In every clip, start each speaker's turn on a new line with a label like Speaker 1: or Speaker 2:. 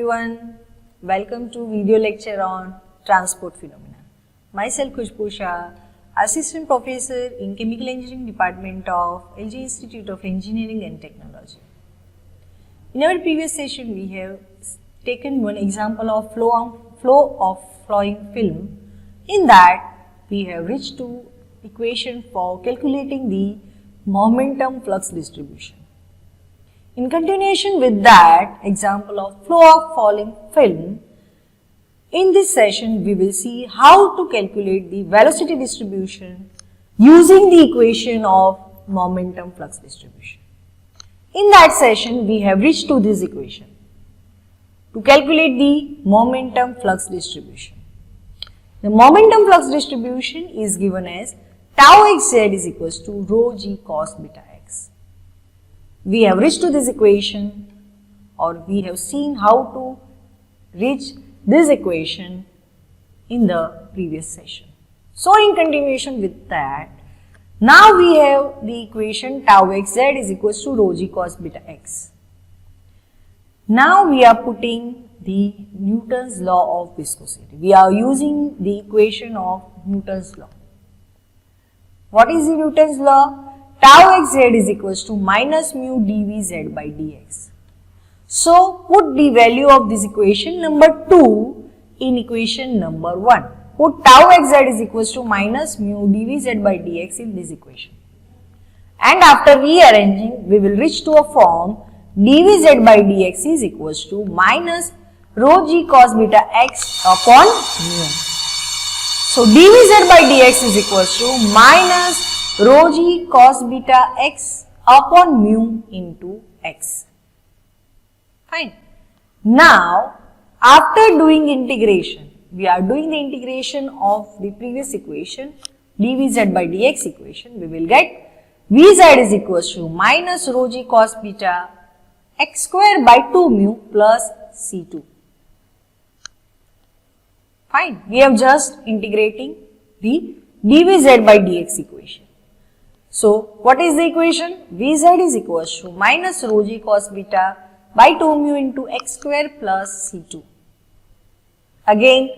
Speaker 1: everyone, welcome to video lecture on transport phenomena. Myself Khushbu Shah, Assistant Professor in Chemical Engineering Department of LG Institute of Engineering and Technology. In our previous session, we have taken one example of flow of flowing film. In that, we have reached to equation for calculating the momentum flux distribution. In continuation with that example of flow of falling film, in this session we will see how to calculate the velocity distribution using the equation of momentum flux distribution. In that session we have reached to this equation to calculate the momentum flux distribution. The momentum flux distribution is given as tau xz is equals to rho g cos beta x. We have reached to this equation, or we have seen how to reach this equation in the previous session. So in continuation with that, now we have the equation tau xz is equals to rho g cos beta x. Now we are putting the Newton's law of viscosity. We are using the equation of Newton's law. What is the Newton's law? Tau xz is equals to minus mu dvz by dx. So put the value of this equation number 2 in equation number 1. Put tau xz is equals to minus mu dvz by dx in this equation. And after rearranging, we will reach to a form dvz by dx is equals to minus rho g cos beta x upon mu. So dvz by dx is equals to minus rho g cos beta x upon mu into x. Fine. Now, after doing integration, we are doing the integration of the previous equation, dvz by dx equation, we will get vz is equals to minus rho g cos beta x square by 2 mu plus c2. Fine. We have just integrating the dvz by dx equation. So, what is the equation? Vz is equals to minus rho g cos beta by 2 mu into x square plus c2. Again,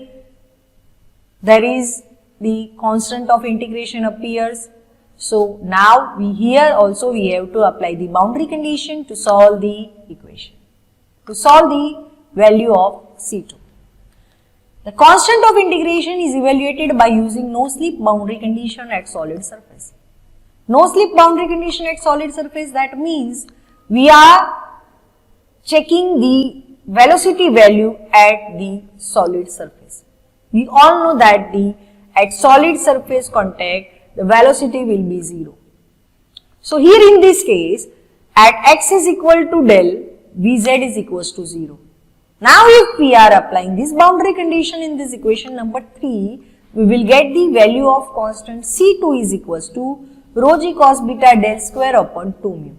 Speaker 1: there is the constant of integration appears. So, now here also we have to apply the boundary condition to solve the equation, to solve the value of c2. The constant of integration is evaluated by using no slip boundary condition at solid surface. No slip boundary condition at solid surface, that means we are checking the velocity value at the solid surface. We all know that at solid surface contact, the velocity will be 0. So here in this case, at x is equal to del, vz is equals to 0. Now if we are applying this boundary condition in this equation number 3, we will get the value of constant c2 is equals to rho g cos beta del square upon 2 mu.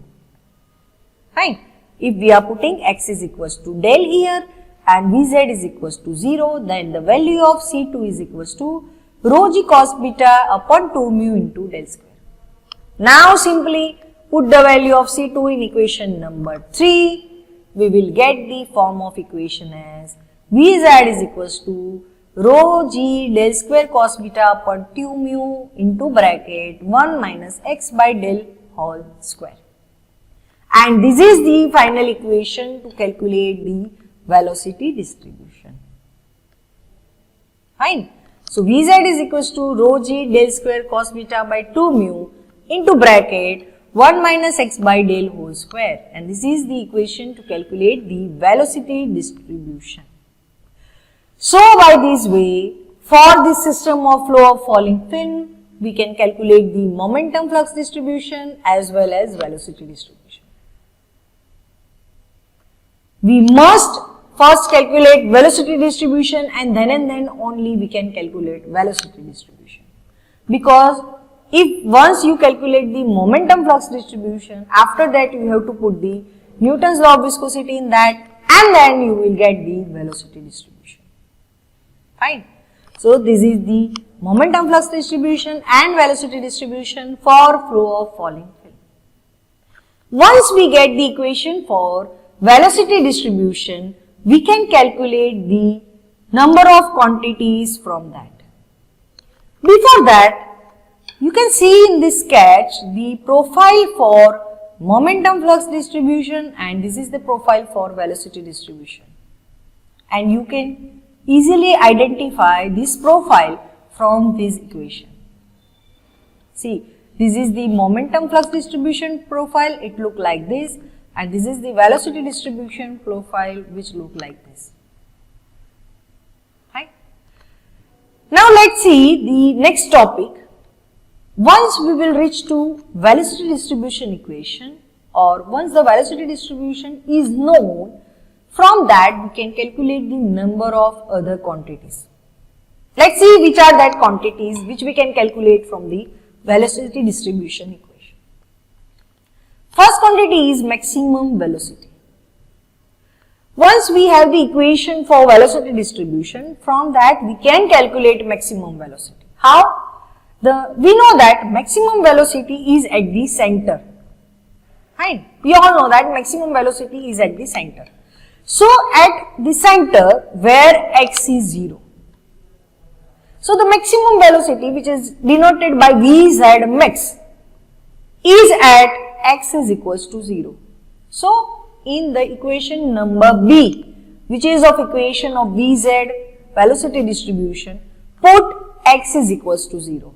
Speaker 1: Fine. If we are putting x is equals to del here and vz is equals to 0, then the value of c2 is equals to rho g cos beta upon 2 mu into del square. Now simply put the value of c2 in equation number 3. We will get the form of equation as vz is equals to rho g del square cos beta upon 2 mu into bracket 1 minus x by del whole square. And this is the final equation to calculate the velocity distribution. Fine. So vz is equals to rho g del square cos beta by 2 mu into bracket 1 minus x by del whole square, and this is the equation to calculate the velocity distribution. So by this way, for this system of flow of falling film, we can calculate the momentum flux distribution as well as velocity distribution. We must first calculate velocity distribution and then only we can calculate velocity distribution. Because if once you calculate the momentum flux distribution, after that you have to put the Newton's law of viscosity in that, and then you will get the velocity distribution. Fine. So this is the momentum flux distribution and velocity distribution for flow of falling film. Once we get the equation for velocity distribution, we can calculate the number of quantities from that. Before that, you can see in this sketch the profile for momentum flux distribution, and this is the profile for velocity distribution. And you can easily identify this profile from this equation. See, this is the momentum flux distribution profile, it look like this, and this is the velocity distribution profile which look like this. Right? Now let's see the next topic. Once we will reach to velocity distribution equation, or once the velocity distribution is known, from that we can calculate the number of other quantities. Let's see which are that quantities which we can calculate from the velocity distribution equation. First quantity is maximum velocity. Once we have the equation for velocity distribution, from that we can calculate maximum velocity. How? We know that maximum velocity is at the center. Fine. We all know that maximum velocity is at the center. So at the center where x is 0. So the maximum velocity, which is denoted by Vz max, is at x is equals to 0. So in the equation number B, which is of equation of Vz velocity distribution, put x is equals to 0.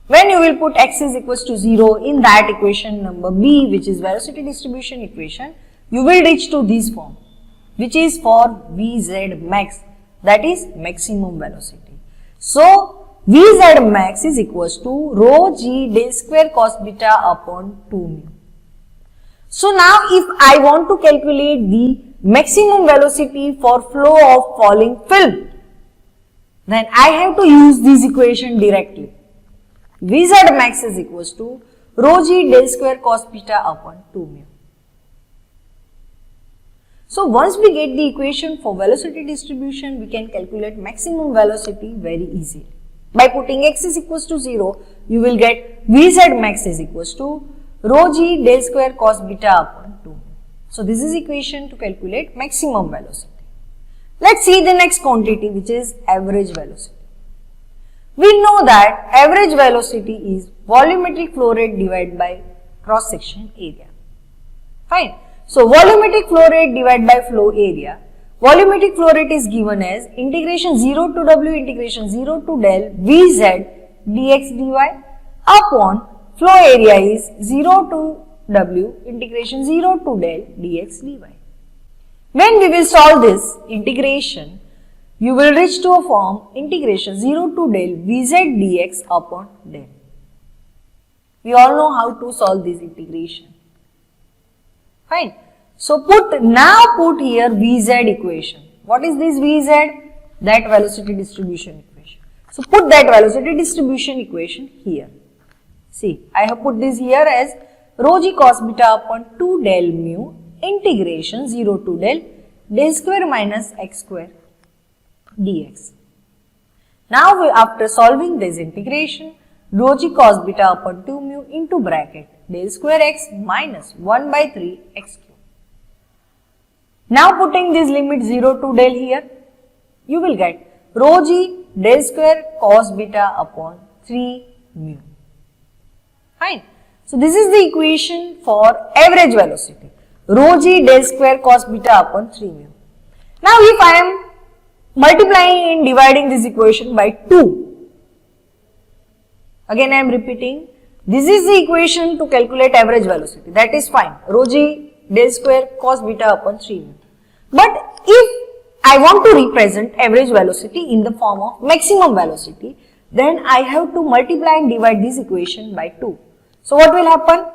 Speaker 1: When you will put x is equals to 0 in that equation number B, which is velocity distribution equation, you will reach to this form, which is for Vz max, that is maximum velocity. So Vz max is equals to rho g del square cos beta upon 2 mu. So now if I want to calculate the maximum velocity for flow of falling film, then I have to use this equation directly. Vz max is equals to rho g del square cos beta upon 2 mu. So once we get the equation for velocity distribution, we can calculate maximum velocity very easily. By putting x is equals to 0, you will get Vz max is equals to rho g del square cos beta upon 2. So this is equation to calculate maximum velocity. Let's see the next quantity, which is average velocity. We know that average velocity is volumetric flow rate divided by cross section area. Fine. So volumetric flow rate divided by flow area. Volumetric flow rate is given as integration 0 to w integration 0 to del Vz dx dy upon flow area is 0 to w integration 0 to del dx dy. When we will solve this integration, you will reach to a form integration 0 to del Vz dx upon del. We all know how to solve this integration. Fine. So put here Vz equation. What is this Vz? That velocity distribution equation. So put that velocity distribution equation here. See, I have put this here as rho g cos beta upon 2 del mu integration 0 to del square minus x square dx. Now after solving this integration, rho g cos beta upon 2 mu into bracket del square x minus 1 by 3 x cube. Now putting this limit 0 to del here, you will get rho g del square cos beta upon 3 mu. Fine. So this is the equation for average velocity, rho g del square cos beta upon 3 mu. Now if I am multiplying and dividing this equation by 2, again I am repeating, this is the equation to calculate average velocity, that is fine, rho g del square cos beta upon 3 mu. But if I want to represent average velocity in the form of maximum velocity, then I have to multiply and divide this equation by 2. So what will happen?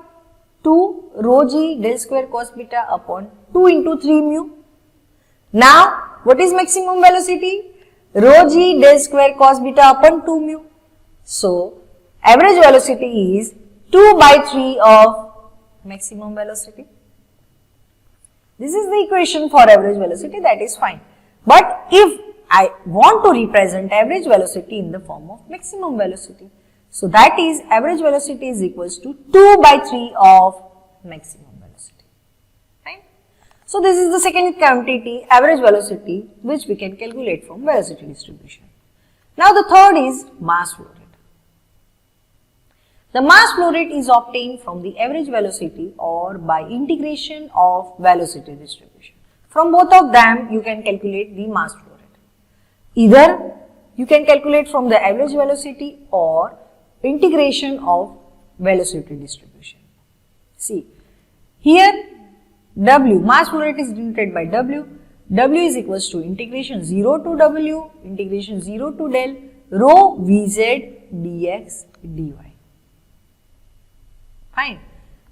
Speaker 1: 2 rho g del square cos beta upon 2 into 3 mu. Now what is maximum velocity? Rho g del square cos beta upon 2 mu. So average velocity is 2 by 3 of maximum velocity. This is the equation for average velocity, that is fine. But if I want to represent average velocity in the form of maximum velocity, so that is average velocity is equals to 2 by 3 of maximum velocity. Right? So this is the second quantity, average velocity, which we can calculate from velocity distribution. Now the third is mass flow rate. The mass flow rate is obtained from the average velocity or by integration of velocity distribution. From both of them, you can calculate the mass flow rate. Either you can calculate from the average velocity or integration of velocity distribution. See, here W, mass flow rate is denoted by W. W is equals to integration 0 to W, integration 0 to del, rho Vz dx dy. Fine.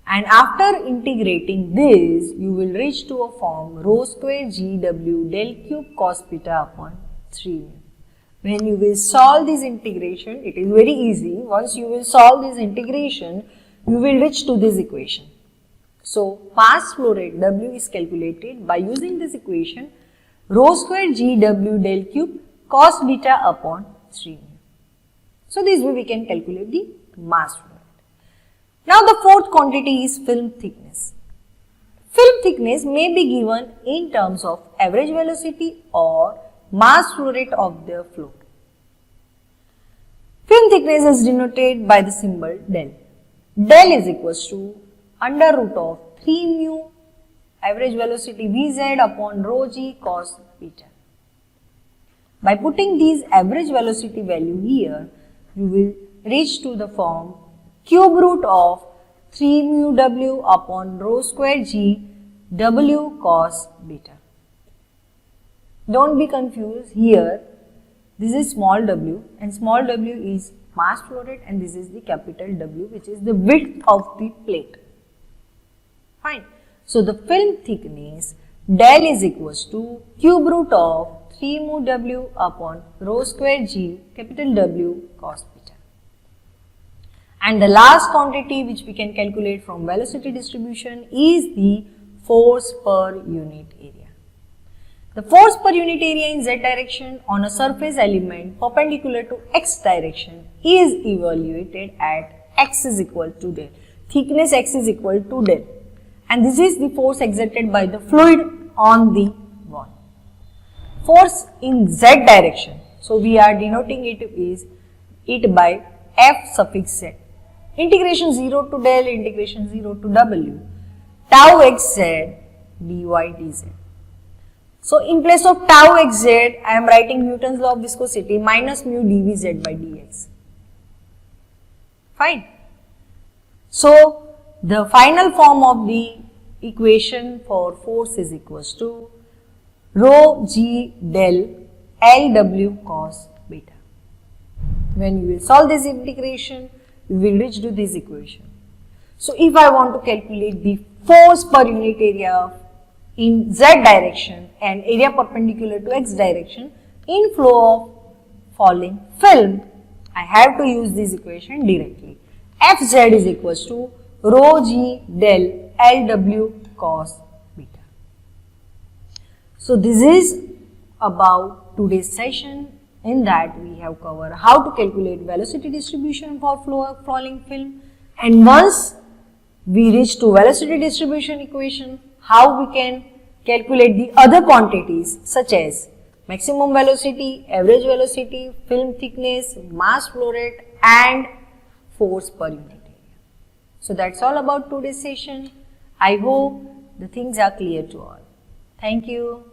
Speaker 1: And after integrating this, you will reach to a form rho square GW del cube cos beta upon 3 mu. When you will solve this integration, it is very easy. Once you will solve this integration, you will reach to this equation. So, mass flow rate W is calculated by using this equation rho square GW del cube cos beta upon 3 mu. So, this way we can calculate the mass flow rate. Now, the fourth quantity is film thickness. Film thickness may be given in terms of average velocity or mass flow rate of the fluid. Film thickness is denoted by the symbol del. Del is equals to under root of 3 mu average velocity Vz upon rho g cos beta. By putting these average velocity value here, you will reach to the form cube root of 3 mu w upon rho square g w cos beta. Don't be confused here. This is small w and small w is mass flow rate and this is the capital W, which is the width of the plate. Fine. So the film thickness del is equals to cube root of 3 mu w upon rho square g capital W cos beta. And the last quantity which we can calculate from velocity distribution is the force per unit area. The force per unit area in z direction on a surface element perpendicular to x direction is evaluated at x is equal to del. Thickness x is equal to del. And this is the force exerted by the fluid on the wall. Force in z direction. So we are denoting it by F suffix z. Integration 0 to del, integration 0 to w, tau xz dy dz. So in place of tau xz, I am writing Newton's law of viscosity minus mu dvz by dx. Fine. So the final form of the equation for force is equals to rho g del Lw cos beta. When you will solve this integration, you will reach to this equation. So if I want to calculate the force per unit area in z direction and area perpendicular to x direction in flow of falling film, I have to use this equation directly. Fz is equals to rho g del Lw cos beta. So this is about today's session. In that we have covered how to calculate velocity distribution for flow of falling film, and once we reach to velocity distribution equation, how we can calculate the other quantities such as maximum velocity, average velocity, film thickness, mass flow rate and force per unit area. So that's all about today's session. I hope the things are clear to all. Thank you.